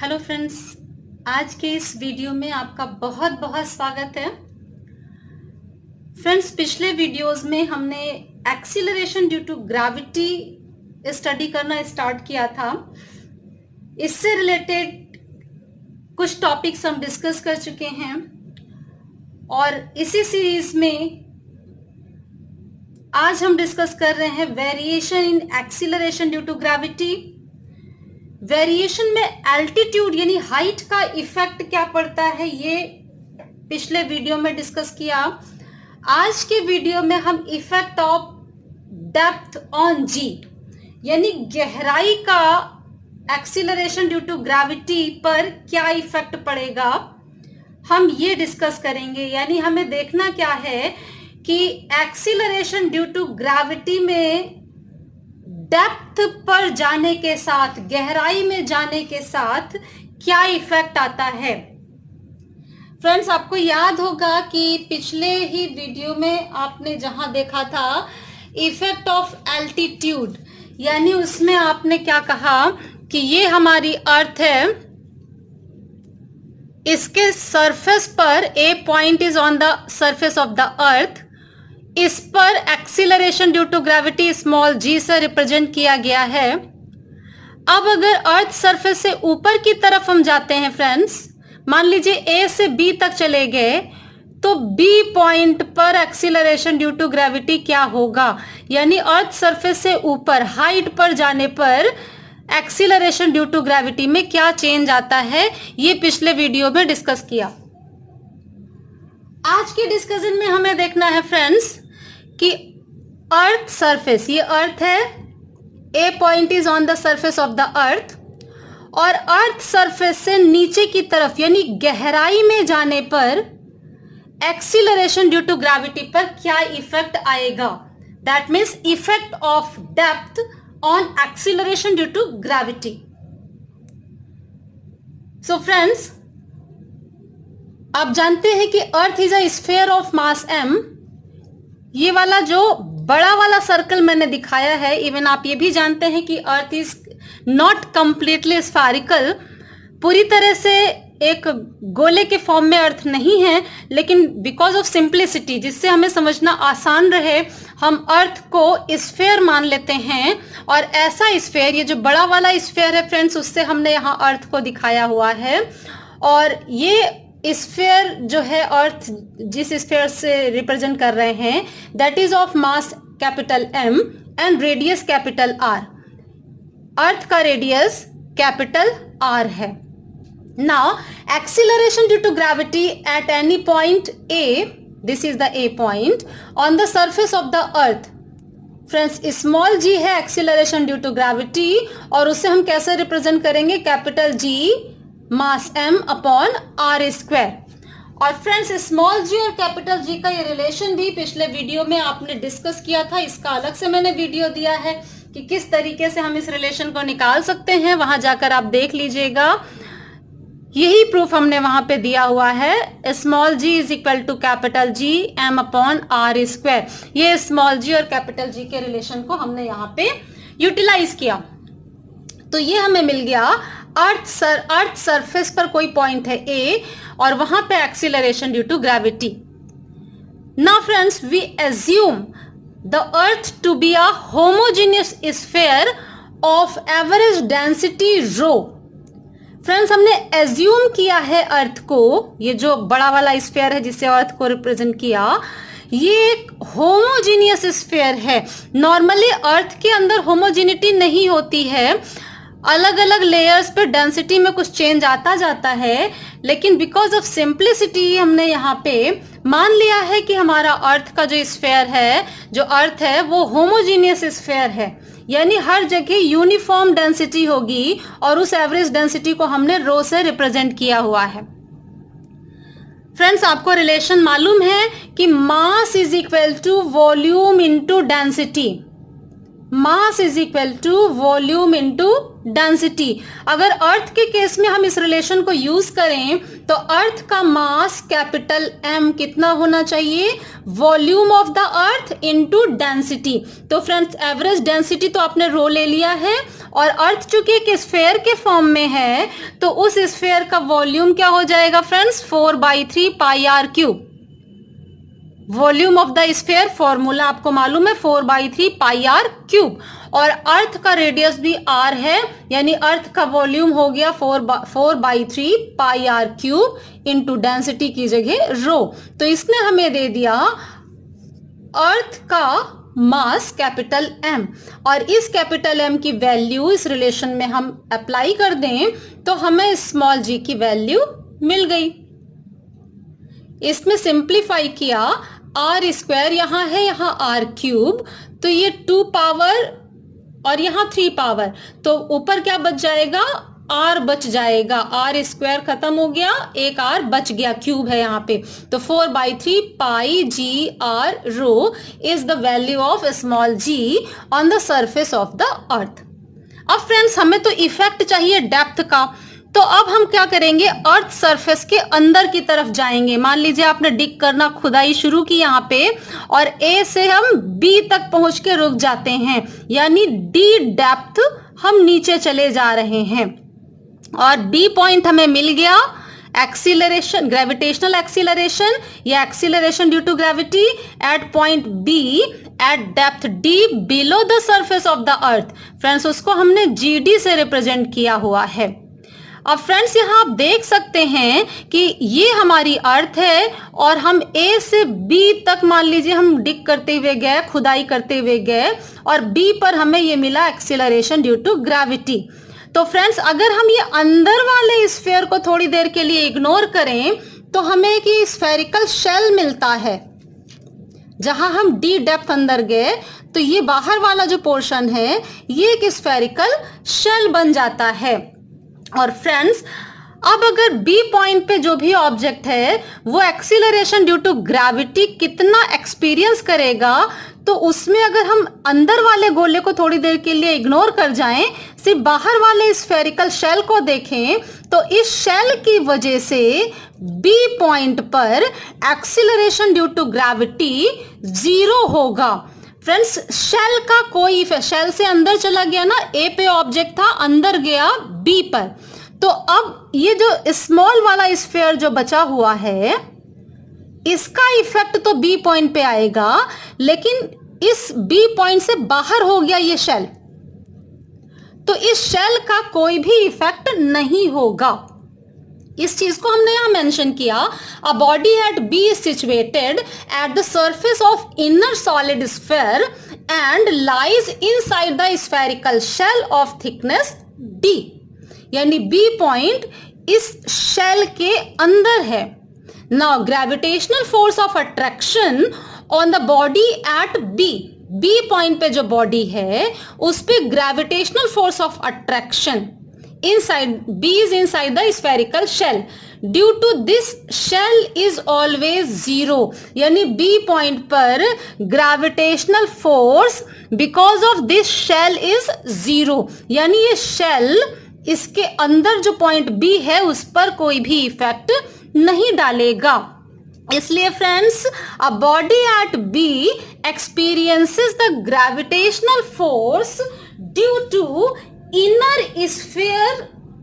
Hello friends, आज के इस वीडियो में आपका बहुत बहुत स्वागत है। फ्रेंड्स, पिछले वीडियोस में हमने acceleration due to gravity study करना स्टार्ट किया था। इससे रिलेटेड कुछ टॉपिक्स हम डिस्कस कर चुके हैं और इसी सीरीज में आज हम डिस्कस कर रहे हैं variation in acceleration due to gravity. Variation में एल्टीट्यूड यानी हाइट का इफेक्ट क्या पड़ता है, ये पिछले वीडियो में डिस्कस किया। आज के वीडियो में हम इफेक्ट ऑफ डेप्थ ऑन जी यानी गहराई का एक्सीलरेशन ड्यू टू ग्रेविटी पर क्या इफेक्ट पड़ेगा, हम ये डिस्कस करेंगे। यानी हमें देखना क्या है कि एक्सीलरेशन ड्यू टू ग्रेविटी में डेप्थ पर जाने के साथ, गहराई में जाने के साथ क्या इफेक्ट आता है। फ्रेंड्स, आपको याद होगा कि पिछले ही वीडियो में आपने जहां देखा था इफेक्ट ऑफ एल्टीट्यूड, यानी उसमें आपने क्या कहा कि ये हमारी अर्थ है, इसके सरफेस पर a point is on the surface of the earth, इस पर acceleration due to gravity small G से रिप्रेजेंट किया गया है। अब अगर अर्थ सरफेस से ऊपर की तरफ हम जाते हैं फ्रेंड्स, मान लीजिए ए से बी तक चले गए, तो बी पॉइंट पर एक्सीलरेशन ड्यू टू ग्रेविटी क्या होगा, यानी अर्थ सरफेस से ऊपर हाइट पर जाने पर एक्सीलरेशन ड्यू टू ग्रेविटी में क्या चेंज आता है, ये पिछले वीडियो में डिस्कस किया। आज के डिस्कशन में हमें देखना है फ्रेंड्स कि अर्थ सरफेस, ये अर्थ है, a point is on the surface of the earth, और अर्थ सरफेस से नीचे की तरफ यानी गहराई में जाने पर एक्सीलरेशन ड्यू टू ग्रेविटी पर क्या इफेक्ट आएगा। That means effect of depth on acceleration due to gravity. So friends, आप जानते हैं कि earth is a sphere of mass m। ये वाला जो बड़ा वाला सर्कल मैंने दिखाया है, इवन आप ये भी जानते हैं कि earth is not completely spherical, पूरी तरह से एक गोले के फॉर्म में अर्थ नहीं है, लेकिन बिकॉज ऑफ सिंप्लिसिटी, जिससे हमें समझना आसान रहे, हम अर्थ को स्फीयर मान लेते हैं। और ऐसा स्फीयर, ये जो बड़ा वाला स्फीयर है फ्रेंड्स, उससे हमने यहाँ अर्थ को दिखाया हुआ है। और ये स्फीयर जो है, अर्थ जिस स्फीयर से रिप्रेजेंट कर रहे हैं, that is of mass capital M and radius capital R। Earth का रेडियस कैपिटल R है। Now acceleration due to gravity at any point A, this is the A point on the surface of the earth. Friends, small g है acceleration due to gravity, और उसे हम कैसे represent करेंगे, capital G mass m upon r square. और friends, small g और capital G का ये रिलेशन भी पिछले वीडियो में आपने डिस्कस किया था। इसका अलग से मैंने वीडियो दिया है कि किस तरीके से हम इस रिलेशन को निकाल सकते हैं, वहां जाकर आप देख लीजिएगा। यही प्रूफ हमने वहां पे दिया हुआ है, small g is equal to capital G m upon r square. ये स्मॉल g और कैपिटल G के रिलेशन को हमने यहाँ पे यूटिलाइज किया। तो ये हमें मिल गया, अर्थ सरफेस पर कोई पॉइंट है A और वहां पे acceleration due to gravity. Now friends, we assume the earth to be a homogeneous sphere of average density rho. Friends, हमने एज्यूम किया है अर्थ को, ये जो बड़ा वाला स्फीयर है जिससे अर्थ को रिप्रेजेंट किया, ये एक होमोजेनियस स्फीयर है। नॉर्मली अर्थ के अंदर होमोजेनिटी नहीं होती है, अलग अलग लेयर्स पे डेंसिटी में कुछ चेंज आता जाता है, लेकिन बिकॉज ऑफ सिंप्लिसिटी हमने यहाँ पे मान लिया है कि हमारा अर्थ का जो स्फीयर है, जो अर्थ है, वो होमोजीनियस स्फीयर है, यानी हर जगह यूनिफॉर्म डेंसिटी होगी, और उस एवरेज डेंसिटी को हमने रो से रिप्रेजेंट किया हुआ है। फ्रेंड्स, आपको रिलेशन मालूम है कि mass is equal to volume into density. Mass is equal to volume into density. अगर अर्थ के केस में हम इस रिलेशन को यूज करें तो अर्थ का मास कैपिटल एम कितना होना चाहिए, volume of the earth into density. तो फ्रेंड्स एवरेज डेंसिटी तो आपने रो ले लिया है, और अर्थ चूंकि एक स्फेयर के फॉर्म में है तो उस स्फेयर का वॉल्यूम क्या हो जाएगा friends, 4/3 pi R cube. Volume of the sphere formula आपको मालूम है 4/3 पाई आर क्यूब, और अर्थ का रेडियस भी आर है, यानी अर्थ का वॉल्यूम हो गया 4/3 pi R cube into density की जगह रो। तो इसने हमें दे दिया अर्थ का मास कैपिटल एम, और इस कैपिटल एम की वैल्यू इस रिलेशन में हम अप्लाई कर दें तो हमें स्मॉल जी की वैल्यू मिल गई। इसमें सिंप्लीफाई किया, आर स्क्वायर यहां है, यहां आर क्यूब, तो ये 2 पावर और यहां 3 पावर, तो ऊपर क्या बच जाएगा, आर बच जाएगा। आर स्क्वायर खत्म हो गया, एक आर बच गया, क्यूब है यहां पे। तो 4/3 pi G R rho is the value of small G on the surface of the earth. अब फ्रेंड्स हमें तो इफेक्ट चाहिए डेप्थ का, तो अब हम क्या करेंगे, अर्थ सरफेस के अंदर की तरफ जाएंगे। मान लीजिए आपने डिग करना, खुदाई शुरू की यहाँ पे, और ए से हम बी तक पहुंच के रुक जाते हैं, यानी डी डेप्थ हम नीचे चले जा रहे हैं, और डी पॉइंट हमें मिल गया। एक्सीलरेशन, ग्रेविटेशनल एक्सीलरेशन या acceleration due to gravity at point B at depth D below the surface of the earth. Friends उसको हमने जीडी से रिप्रेजेंट किया हुआ है। अब फ्रेंड्स यहाँ आप देख सकते हैं कि ये हमारी अर्थ है, और हम ए से बी तक मान लीजिए हम डिग करते हुए गए, खुदाई करते हुए गए, और बी पर हमें ये मिला एक्सीलरेशन ड्यू टू ग्रेविटी। तो फ्रेंड्स अगर हम ये अंदर वाले स्फीयर को थोड़ी देर के लिए इग्नोर करें तो हमें एक स्फेरिकल शेल मिलता है। जहां हम डी डेप्थ अंदर गए तो ये बाहर वाला जो पोर्शन है ये एक स्फेरिकल शेल बन जाता है। और फ्रेंड्स अब अगर बी पॉइंट पे जो भी ऑब्जेक्ट है वो एक्सीलरेशन ड्यू टू ग्रेविटी कितना एक्सपीरियंस करेगा, तो उसमें अगर हम अंदर वाले गोले को थोड़ी देर के लिए इग्नोर कर जाएं, सिर्फ बाहर वाले स्फेरिकल शेल को देखें, तो इस शेल की वजह से बी पॉइंट पर एक्सीलरेशन ड्यू टू ग्रेविटी 0 होगा। फ्रेंड्स शेल का कोई, शेल से अंदर चला गया ना, ए पे ऑब्जेक्ट था, अंदर गया बी पर, तो अब ये जो स्मॉल वाला स्फीयर जो बचा हुआ है इसका इफेक्ट तो बी पॉइंट पे आएगा, लेकिन इस बी पॉइंट से बाहर हो गया ये शेल, तो इस शेल का कोई भी इफेक्ट नहीं होगा। इस चीज को हमने यहां मेंशन किया। A body at B is situated at the surface of inner solid sphere and lies inside the spherical shell of thickness D, यानी बी पॉइंट इस शेल के अंदर है। Now gravitational force of attraction on the body at B, B point पे जो body है उस पे gravitational force of attraction inside B is inside the spherical shell. Due to this shell is always 0, यानी B point पर gravitational force because of this shell is 0, यानी ये shell इसके अंदर जो पॉइंट B है उस पर कोई भी इफेक्ट नहीं डालेगा। इसलिए friends a body eight B experiences the gravitational force due to inner sphere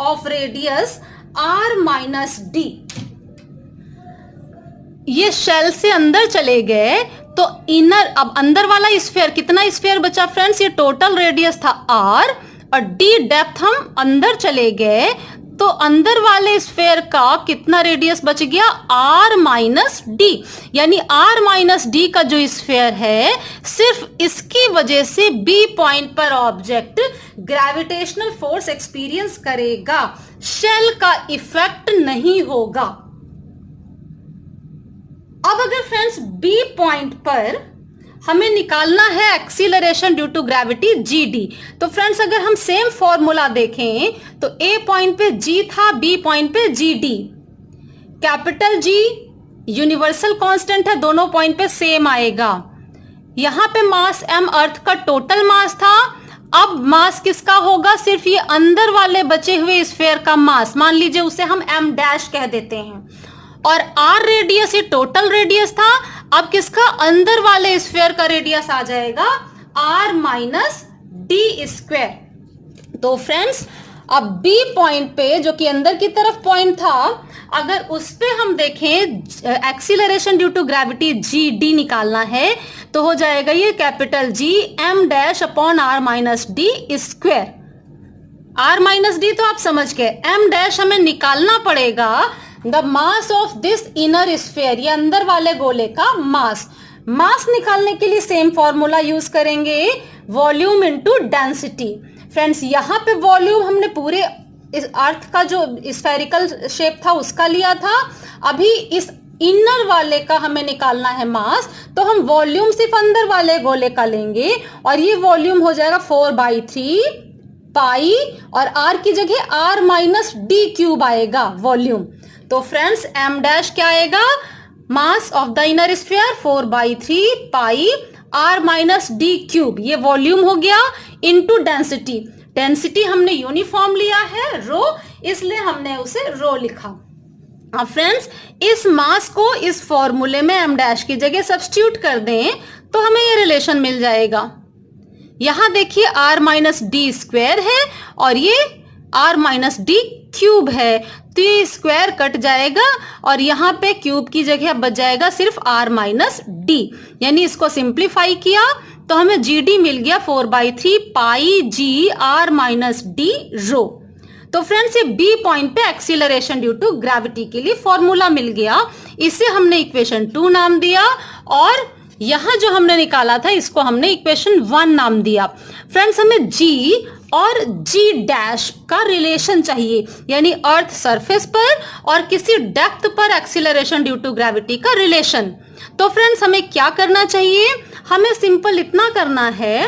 of radius r minus d। ये शेल से अंदर चले गए तो इनर, अब अंदर वाला स्फीयर, कितना स्फीयर बचा फ्रेंड्स, ये टोटल रेडियस था r, और d डेप्थ हम अंदर चले गए तो अंदर वाले स्फीयर का कितना रेडियस बच गया, r माइनस डी, यानी r माइनस डी का जो स्फीयर है सिर्फ इसकी वजह से b पॉइंट पर ऑब्जेक्ट ग्रेविटेशनल फोर्स एक्सपीरियंस करेगा, शेल का इफेक्ट नहीं होगा। अब अगर फ्रेंड्स b पॉइंट पर हमें निकालना है acceleration due to gravity GD, तो फ्रेंड्स अगर हम सेम फॉर्मूला देखें तो ए पॉइंट पे जी था, बी पॉइंट पे G D. Capital G universal constant है, दोनों पॉइंट पे सेम आएगा। यहां पे मास m अर्थ का टोटल मास था, अब मास किसका होगा? सिर्फ ये अंदर वाले बचे हुए स्फीयर का मास, मान लीजिए उसे हम m डैश कह देते हैं, और r रेडियस ये टोटल रेडियस था। अब किसका? अंदर वाले स्फीयर का रेडियस आ जाएगा r माइनस डी स्क्वायर। तो फ्रेंड्स अब B पॉइंट पे जो कि अंदर की तरफ पॉइंट था, अगर उस पे हम देखें acceleration due to gravity GD निकालना है तो हो जाएगा ये capital G m dash upon r minus D square. r minus D तो आप समझ गए, m डैश हमें निकालना पड़ेगा the mass of this inner sphere, ये अंदर वाले गोले का मास। मास निकालने के लिए सेम फॉर्मूला यूज करेंगे, वॉल्यूम इनटू डेंसिटी। फ्रेंड्स यहाँ पे वॉल्यूम हमने पूरे इस अर्थ का जो स्फेरिकल शेप था उसका लिया था, अभी इस इनर वाले का हमें निकालना है मास, तो हम वॉल्यूम सिर्फ अंदर वाले गोले का लेंगे और ये वॉल्यूम हो जाएगा 4/3 पाई और r की जगह r माइनस डी क्यूब आएगा वॉल्यूम। तो फ्रेंड्स m डैश क्या आएगा? Mass of the inner sphere 4/3 pi r minus D cube, ये वॉल्यूम हो गया, इनटू डेंसिटी। डेंसिटी हमने यूनिफॉर्म लिया है रो, इसलिए हमने उसे रो लिखा। अब फ्रेंड्स इस मास को इस फॉर्मूले में m डैश की जगह सब्स्टिट्यूट कर दें तो हमें ये रिलेशन मिल जाएगा। यहां देखिए r माइनस डी स्क्वायर है और ये r माइनस डी क्यूब है, तो ये स्क्वायर कट जाएगा और यहाँ पे क्यूब की जगह बच जाएगा सिर्फ r माइनस डी, यानी इसको सिंप्लीफाई किया तो हमें GD मिल गया 4/3 पाई जी r माइनस डी रो। तो फ्रेंड्स ये B पॉइंट पे एक्सीलरेशन ड्यू टू ग्रेविटी के लिए फॉर्मूला मिल गया, इसे हमने इक्वेशन 2 नाम दिया और यहां जो हमने निकाला था इसको हमने इक्वेशन 1 नाम दिया। फ्रेंड्स हमें G और G डैश का रिलेशन चाहिए, यानी अर्थ सरफेस पर और किसी डेप्थ पर एक्सीलरेशन ड्यू टू ग्रेविटी का रिलेशन। तो फ्रेंड्स हमें क्या करना चाहिए? हमें सिंपल इतना करना है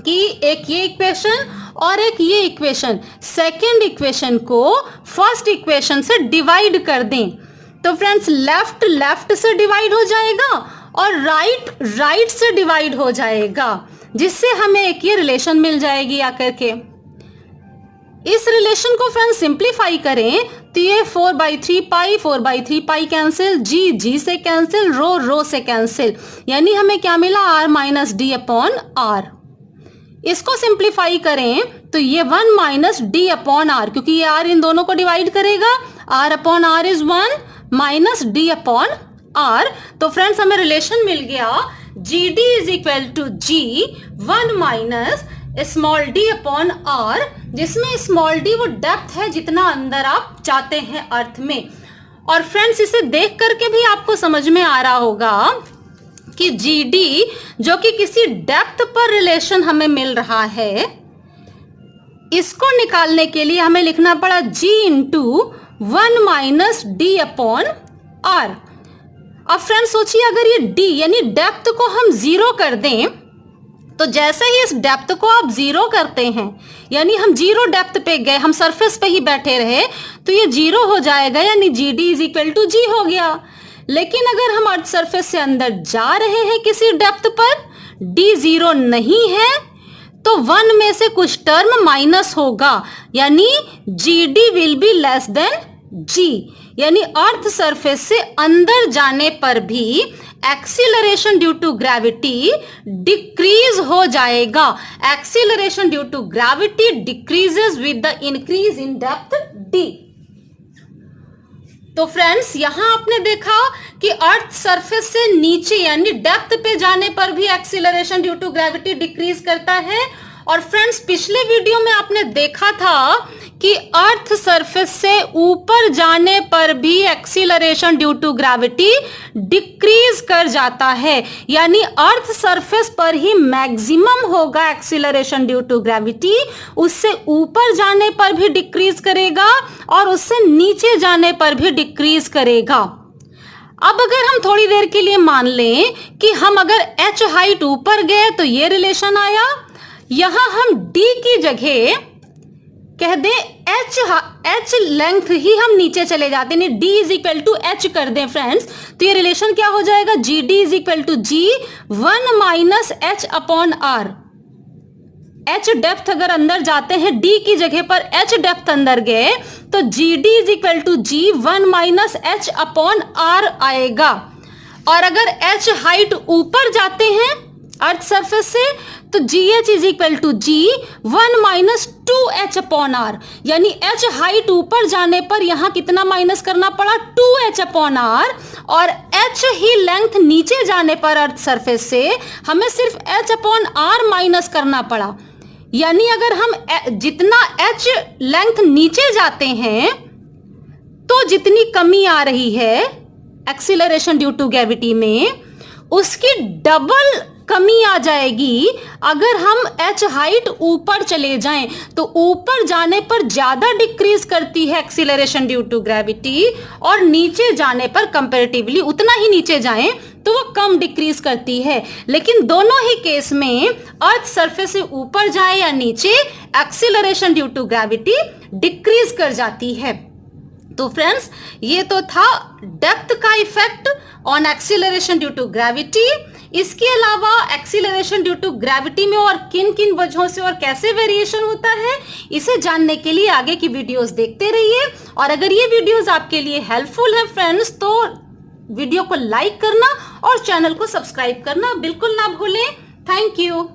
कि एक ये इक्वेशन और एक ये इक्वेशन, सेकेंड इक्वेशन को फर्स्ट इक्वेशन से डिवाइड कर दें। तो फ्रेंड्स लेफ्ट लेफ्ट से डिवाइड हो जाएगा और राइट राइट से डिवाइड हो जाएगा, जिससे हमें एक ये रिलेशन मिल जाएगी आकर के। इस रिलेशन को फ्रेंड्स सिंप्लीफाई करें तो ये 4/3 पाई कैंसिल, जी से कैंसिल, रो से कैंसिल, यानी हमें क्या मिला? r minus D upon R. इसको सिंप्लीफाई करें तो ये 1 माइनस डी अपॉन आर, क्योंकि ये r इन दोनों को डिवाइड करेगा, r अपॉन R is 1 minus D upon R. तो फ्रेंड्स हमें रिलेशन मिल गया GD is equal to G 1 minus small d upon r, जिसमें स्मॉल d वो डेप्थ है जितना अंदर आप चाहते हैं अर्थ में। और फ्रेंड्स इसे देख करके भी आपको समझ में आ रहा होगा कि GD जो कि किसी डेप्थ पर रिलेशन हमें मिल रहा है, इसको निकालने के लिए हमें लिखना पड़ा G into 1 minus D upon R. अब फ्रेंड्स सोचिए अगर ये d यानी डेप्थ को हम 0 कर दें, तो जैसे ही इस डेप्थ को आप 0 करते हैं, यानी हम 0 डेप्थ पे गए, हम सरफेस पे ही बैठे रहे, तो ये 0 हो जाएगा, यानी GD is equal to G हो गया। लेकिन अगर हम अर्थ सरफेस से अंदर जा रहे हैं किसी डेप्थ पर, D 0 नहीं है, तो 1 में से कुछ टर्म माइनस होगा, यानी GD will be less than G, यानी अर्थ सरफेस से अंदर जाने पर भी acceleration due to gravity decrease हो जाएगा। Acceleration due to gravity decreases with the increase in depth D। तो फ्रेंड्स यहां आपने देखा कि अर्थ सरफेस से नीचे यानी डेप्थ पे जाने पर भी acceleration due to gravity decrease करता है। और फ्रेंड्स पिछले वीडियो में आपने देखा था कि अर्थ सरफेस से ऊपर जाने पर भी acceleration due to gravity decrease कर जाता है, यानी अर्थ सरफेस पर ही मैक्सिमम होगा एक्सीलरेशन ड्यू टू ग्रेविटी, उससे ऊपर जाने पर भी डिक्रीज करेगा और उससे नीचे जाने पर भी डिक्रीज करेगा। अब अगर हम थोड़ी देर के लिए मान लें कि हम अगर h हाइट ऊपर गए तो ये रिलेशन आया, यहां हम d की जगह कह दें h लेंथ ही हम नीचे चले जाते हैं, d is equal to h कर दें फ्रेंड्स, तो ये रिलेशन क्या हो जाएगा? GD is equal to G 1 minus h upon R। h depth अगर अंदर जाते हैं, d की जगह पर h डेप्थ अंदर गए तो GD is equal to G 1 minus H upon R आएगा। और अगर h हाइट ऊपर जाते हैं अर्थ सरफेस से तो GH is equal to G 1 minus 2H upon R, यानी H हाइट ऊपर जाने पर यहां कितना माइनस करना पड़ा 2H अपॉन R, और H ही लेंथ नीचे जाने पर अर्थ सरफेस से हमें सिर्फ H अपॉन R माइनस करना पड़ा। यानी अगर हम जितना H लेंथ नीचे जाते हैं तो जितनी कमी आ रही है एक्सीलरेशन ड्यू टू ग्रेविटी में, उसकी डबल कमी आ जाएगी अगर हम h हाइट ऊपर चले जाएं। तो ऊपर जाने पर ज्यादा डिक्रीज करती है एक्सीलरेशन ड्यू टू ग्रेविटी, और नीचे जाने पर कंपैरेटिवली उतना ही नीचे जाएं तो वो कम डिक्रीज करती है। लेकिन दोनों ही केस में अर्थ सरफेस से ऊपर जाए या नीचे, acceleration due to gravity decrease कर जाती है। तो फ्रेंड्स, ये तो था डेप्थ का effect on acceleration due to gravity. इसके अलावा एक्सीलरेशन ड्यू टू ग्रेविटी में और किन किन वजहों से और कैसे वेरिएशन होता है, इसे जानने के लिए आगे की वीडियोस देखते रहिए। और अगर ये वीडियोस आपके लिए हेल्पफुल है फ्रेंड्स, तो वीडियो को लाइक करना और चैनल को सब्सक्राइब करना बिल्कुल ना भूलें। Thank you.